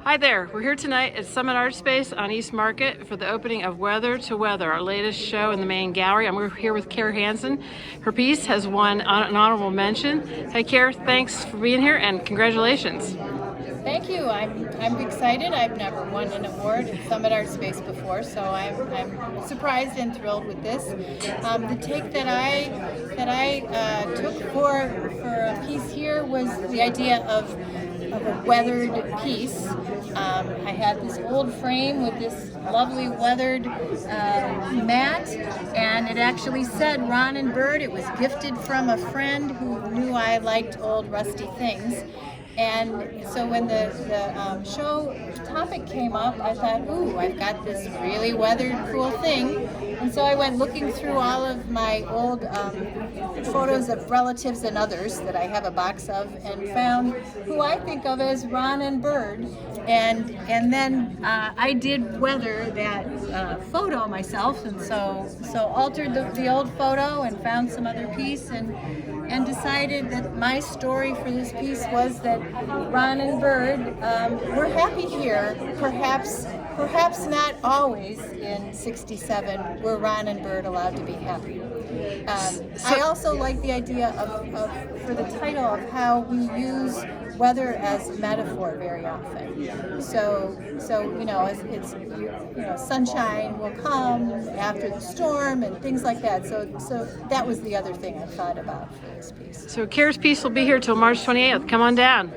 Hi there, we're here tonight at Summit Artspace on East Market for the opening of Weather to Weather, our latest show in the main gallery. I'm here with Carolyn Hanson. Her piece has won an honorable mention. Hey Carol, thanks for being here and congratulations. Thank you. I'm excited. I've never won an award at Summit Artspace before, so I'm surprised and thrilled with this. The take that I took for a piece here was the idea of a weathered piece. I had this old frame with this lovely weathered mat, and it actually said Ron and Bird. It was gifted from a friend who knew I liked old rusty things. And so when the show topic came up, I thought, ooh, I've got this really weathered, cool thing. And so I went looking through all of my old photos of relatives and others that I have a box of, and found who I think of as Ron and Bird. And then I did weather that photo myself, and so altered the old photo and found some other piece, and decided that my story for this piece was that Ron and Bird were happy here. Perhaps not always in '67 were Ron and Bird allowed to be happy. I also like the idea of for the title of how we use weather as metaphor very often. So it's sunshine will come after the storm and things like that. So that was the other thing I thought about for this piece. So Carol's piece will be here till March 28th. Come on down.